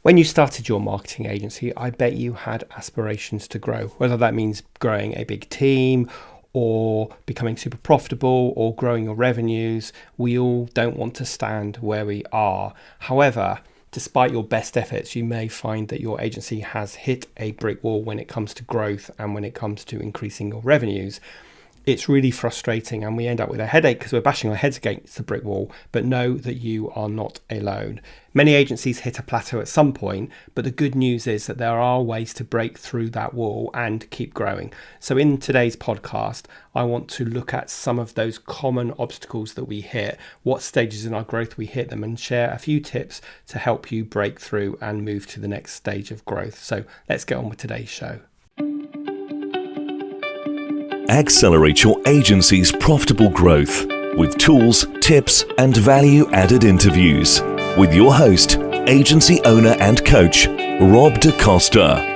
When you started your marketing agency, I bet you had aspirations to grow, whether that means growing a big team or becoming super profitable or growing your revenues. We all don't want to stand where we are. However, despite your best efforts, you may find that your agency has hit a brick wall when it comes to growth and when it comes to increasing your revenues. It's really frustrating and we end up with a headache because we're bashing our heads against the brick wall, but know that you are not alone. Many agencies hit a plateau at some point, but the good news is that there are ways to break through that wall and keep growing. So in today's podcast, I want to look at some of those common obstacles that we hit, what stages in our growth we hit them, and share a few tips to help you break through and move to the next stage of growth. So let's get on with today's show. Accelerate your agency's profitable growth with tools, tips, and value-added interviews with your host, agency owner and coach, Rob DaCosta.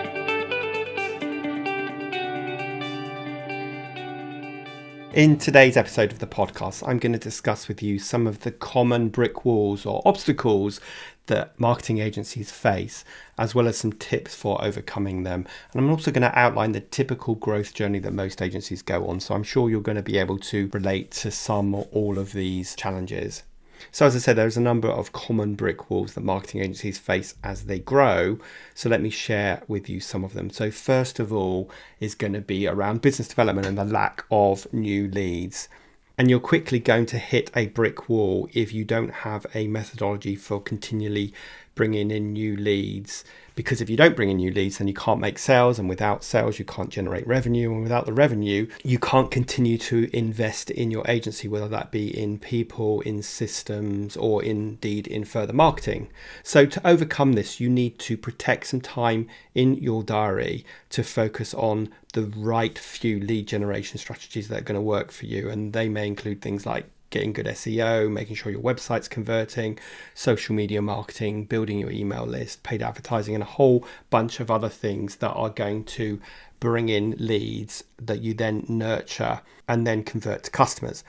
In today's episode of the podcast, I'm going to discuss with you some of the common brick walls or obstacles that marketing agencies face, as well as some tips for overcoming them. And I'm also going to outline the typical growth journey that most agencies go on. So I'm sure you're going to be able to relate to some or all of these challenges. So as I said, there's a number of common brick walls that marketing agencies face as they grow. So let me share with you some of them. So first of all is going to be around business development and the lack of new leads. And you're quickly going to hit a brick wall if you don't have a methodology for continually bringing in new leads. Because if you don't bring in new leads, then you can't make sales. And without sales, you can't generate revenue. And without the revenue, you can't continue to invest in your agency, whether that be in people, in systems, or indeed in further marketing. So to overcome this, you need to protect some time in your diary to focus on the right few lead generation strategies that are going to work for you. And they may include things like getting good SEO, making sure your website's converting, social media marketing, building your email list, paid advertising, and a whole bunch of other things that are going to bring in leads that you then nurture and then convert to customers.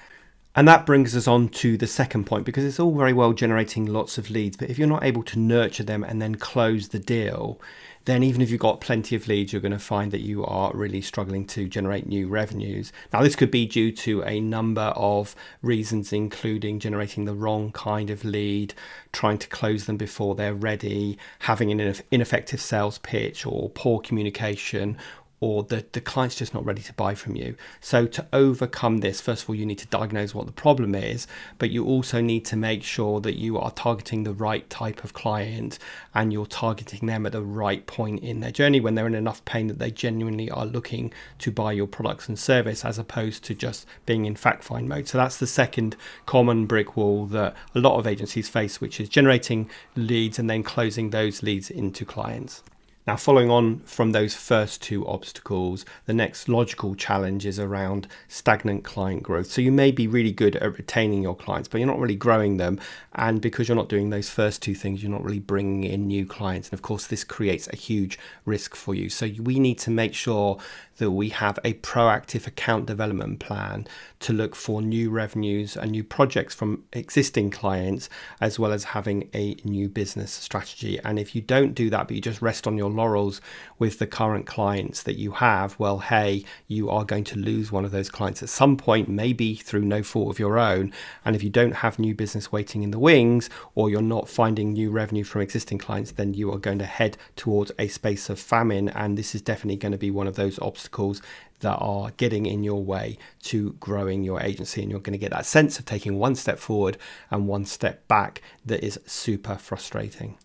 And that brings us on to the second point, because it's all very well generating lots of leads, but if you're not able to nurture them and then close the deal, then even if you've got plenty of leads, you're going to find that you are really struggling to generate new revenues. Now, this could be due to a number of reasons, including generating the wrong kind of lead, trying to close them before they're ready, having an ineffective sales pitch, or poor communication, or the client's just not ready to buy from you. So to overcome this, first of all, you need to diagnose what the problem is, but you also need to make sure that you are targeting the right type of client and you're targeting them at the right point in their journey when they're in enough pain that they genuinely are looking to buy your products and service, as opposed to just being in fact find mode. So that's the second common brick wall that a lot of agencies face, which is generating leads and then closing those leads into clients. Now, following on from those first two obstacles, the next logical challenge is around stagnant client growth. So you may be really good at retaining your clients, but you're not really growing them. And because you're not doing those first two things, you're not really bringing in new clients. And of course, this creates a huge risk for you. So we need to make sure that we have a proactive account development plan to look for new revenues and new projects from existing clients, as well as having a new business strategy. And if you don't do that, but you just rest on your laurels with the current clients that you have, well, hey, you are going to lose one of those clients at some point, maybe through no fault of your own. And if you don't have new business waiting in the wings, or you're not finding new revenue from existing clients, then you are going to head towards a space of famine. And this is definitely going to be one of those obstacles that are getting in your way to growing your agency, and you're going to get that sense of taking one step forward and one step back that is super frustrating.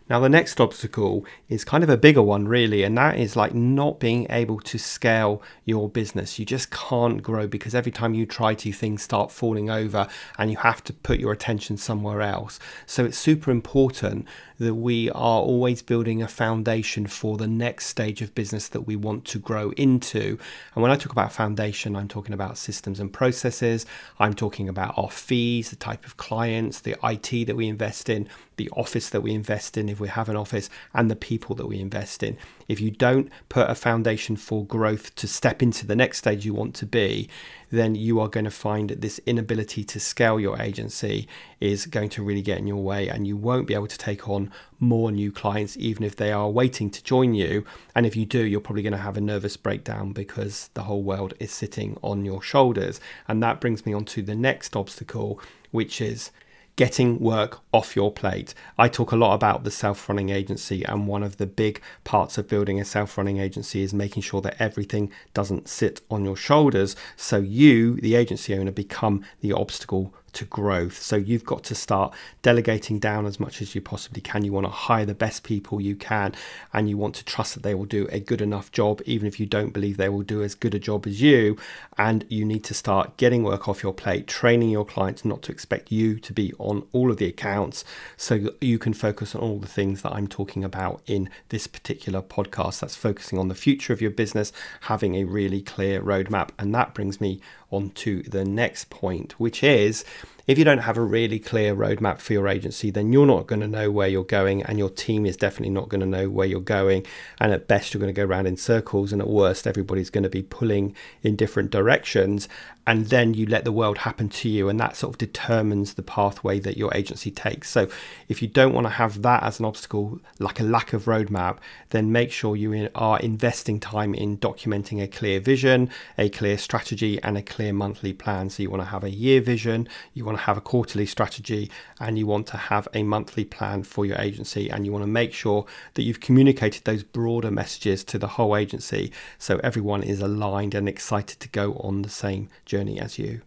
Now, the next obstacle is kind of a bigger one, really, and that is like not being able to scale your business. You just can't grow because every time you try to, things start falling over and you have to put your attention somewhere else. So it's super important that we are always building a foundation for the next stage of business that we want to grow into. And when I talk about foundation, I'm talking about systems and processes. I'm talking about our fees, the type of clients, the IT that we invest in, the office that we invest in if we have an office, and the people that we invest in. If you don't put a foundation for growth to step into the next stage you want to be, then you are going to find that this inability to scale your agency is going to really get in your way, and you won't be able to take on more new clients even if they are waiting to join you. And if you do, you're probably going to have a nervous breakdown because the whole world is sitting on your shoulders. And that brings me on to the next obstacle, which is getting work off your plate. I talk a lot about the self-running agency, and one of the big parts of building a self-running agency is making sure that everything doesn't sit on your shoulders, so you, the agency owner, become the obstacle to growth. So you've got to start delegating down as much as you possibly can. You want to hire the best people you can, and you want to trust that they will do a good enough job, even if you don't believe they will do as good a job as you. And you need to start getting work off your plate, training your clients not to expect you to be on all of the accounts, so that you can focus on all the things that I'm talking about in this particular podcast. That's focusing on the future of your business, having a really clear roadmap. And that brings me on to the next point, which is, if you don't have a really clear roadmap for your agency, then you're not going to know where you're going, and your team is definitely not going to know where you're going. And at best, you're going to go around in circles, and at worst, everybody's going to be pulling in different directions. And then you let the world happen to you, and that sort of determines the pathway that your agency takes. So if you don't want to have that as an obstacle, like a lack of roadmap, then make sure you are investing time in documenting a clear vision, a clear strategy, and a clear monthly plan. So you want to have a year vision, you want to have a quarterly strategy, and you want to have a monthly plan for your agency. And you want to make sure that you've communicated those broader messages to the whole agency, so everyone is aligned and excited to go on the same journey as you.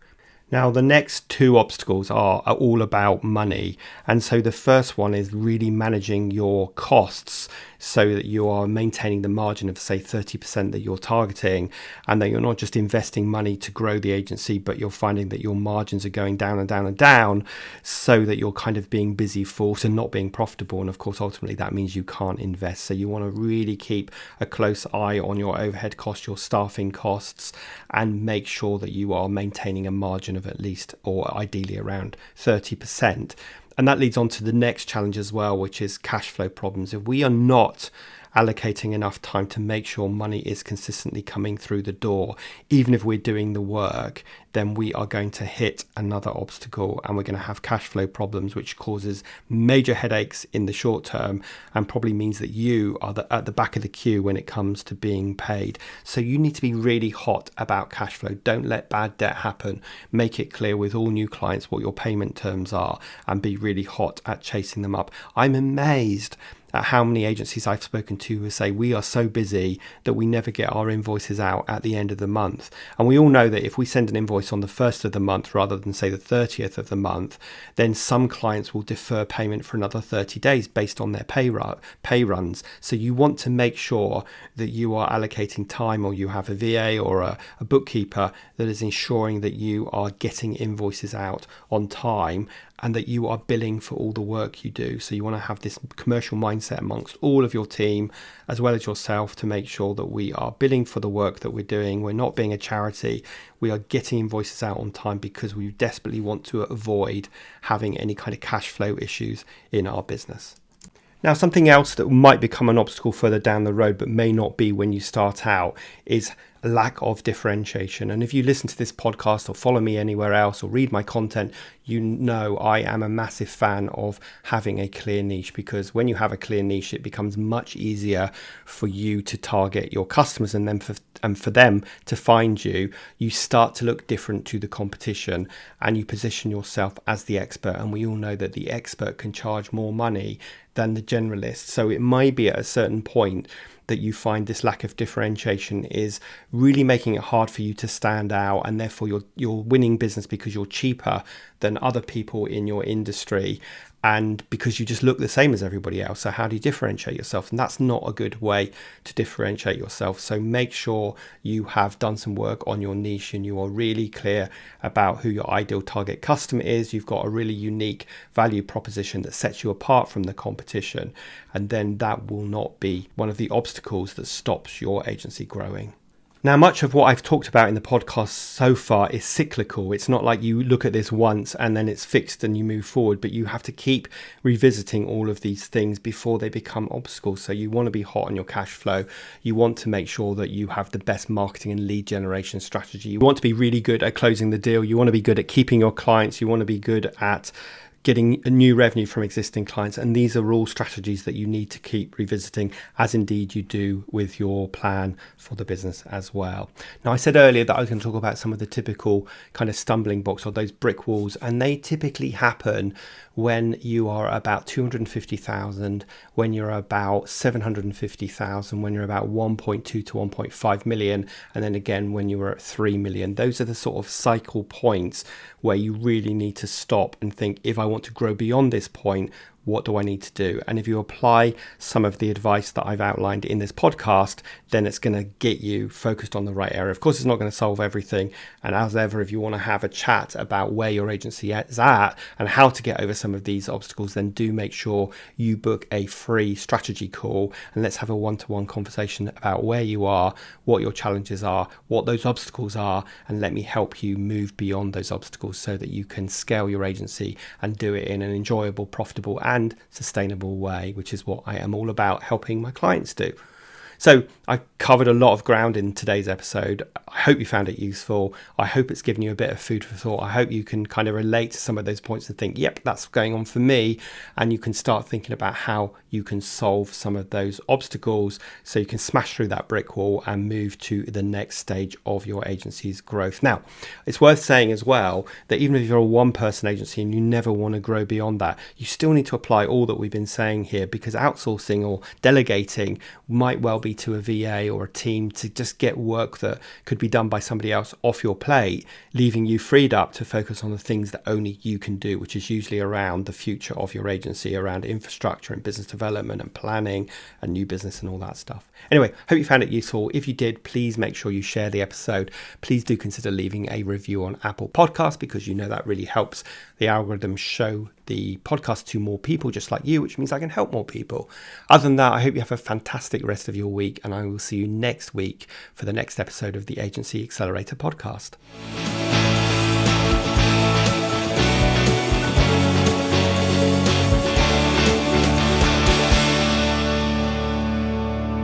Now, the next two obstacles are all about money. And so the first one is really managing your costs so that you are maintaining the margin of, say, 30% that you're targeting, and that you're not just investing money to grow the agency, but you're finding that your margins are going down and down and down, so that you're kind of being busy forced and not being profitable. And of course, ultimately, that means you can't invest. So you want to really keep a close eye on your overhead costs, your staffing costs, and make sure that you are maintaining a margin of at least, or ideally around 30%. And that leads on to the next challenge as well, which is cash flow problems. If we are not allocating enough time to make sure money is consistently coming through the door, even if we're doing the work, then we are going to hit another obstacle, and we're going to have cash flow problems, which causes major headaches in the short term, and probably means that you are at the back of the queue when it comes to being paid. So you need to be really hot about cash flow. Don't let bad debt happen. Make it clear with all new clients what your payment terms are, and be really hot at chasing them up. I'm amazed at how many agencies I've spoken to who say we are so busy that we never get our invoices out at the end of the month. And we all know that if we send an invoice on the 1st of the month rather than, say, the 30th of the month, then some clients will defer payment for another 30 days based on their pay runs. So you want to make sure that you are allocating time, or you have a VA or a bookkeeper that is ensuring that you are getting invoices out on time, and that you are billing for all the work you do. So you want to have this commercial mindset amongst all of your team, as well as yourself, to make sure that we are billing for the work that we're doing. We're not being a charity. We are getting invoices out on time because we desperately want to avoid having any kind of cash flow issues in our business. Now, something else that might become an obstacle further down the road, but may not be when you start out, is a lack of differentiation. And if you listen to this podcast or follow me anywhere else or read my content, you know I am a massive fan of having a clear niche, because when you have a clear niche, it becomes much easier for you to target your customers, and then for them to find you. You start to look different to the competition, and you position yourself as the expert. And we all know that the expert can charge more money than the generalist. So it may be at a certain point that you find this lack of differentiation is really making it hard for you to stand out, and therefore you're winning business because you're cheaper than other people in your industry, and because you just look the same as everybody else. So how do you differentiate yourself? And that's not a good way to differentiate yourself. So make sure you have done some work on your niche, and you are really clear about who your ideal target customer is. You've got a really unique value proposition that sets you apart from the competition, and then that will not be one of the obstacles that stops your agency growing. Now, much of what I've talked about in the podcast so far is cyclical. It's not like you look at this once and then it's fixed and you move forward, but you have to keep revisiting all of these things before they become obstacles. So you want to be hot on your cash flow. You want to make sure that you have the best marketing and lead generation strategy. You want to be really good at closing the deal. You want to be good at keeping your clients. You want to be good at getting a new revenue from existing clients. And these are all strategies that you need to keep revisiting, as indeed you do with your plan for the business as well. Now, I said earlier that I was going to talk about some of the typical kind of stumbling blocks or those brick walls, and they typically happen when you are about 250,000, when you're about 750,000, when you're about 1.2 to 1.5 million, and then again when you are at 3 million. Those are the sort of cycle points where you really need to stop and think, if I want to grow beyond this point, what do I need to do? And if you apply some of the advice that I've outlined in this podcast, then it's going to get you focused on the right area. Of course, it's not going to solve everything. And as ever, if you want to have a chat about where your agency is at and how to get over some of these obstacles, then do make sure you book a free strategy call and let's have a one-to-one conversation about where you are, what your challenges are, what those obstacles are, and let me help you move beyond those obstacles so that you can scale your agency and do it in an enjoyable, profitable, and sustainable way, which is what I am all about helping my clients do. So I covered a lot of ground in today's episode. I hope you found it useful. I hope it's given you a bit of food for thought. I hope you can kind of relate to some of those points and think, yep, that's going on for me. And you can start thinking about how you can solve some of those obstacles so you can smash through that brick wall and move to the next stage of your agency's growth. Now, it's worth saying as well that even if you're a one-person agency and you never want to grow beyond that, you still need to apply all that we've been saying here, because outsourcing or delegating might well be to a VA or a team to just get work that could be done by somebody else off your plate, leaving you freed up to focus on the things that only you can do, which is usually around the future of your agency, around infrastructure and business development and planning and new business and all that stuff. Anyway, hope you found it useful. If you did, please make sure you share the episode. Please do consider leaving a review on Apple Podcasts, because you know that really helps the algorithm show the podcast to more people just like you, which means I can help more people. Other than that, I hope you have a fantastic rest of your week, and I will see you next week for the next episode of the Agency Accelerator podcast.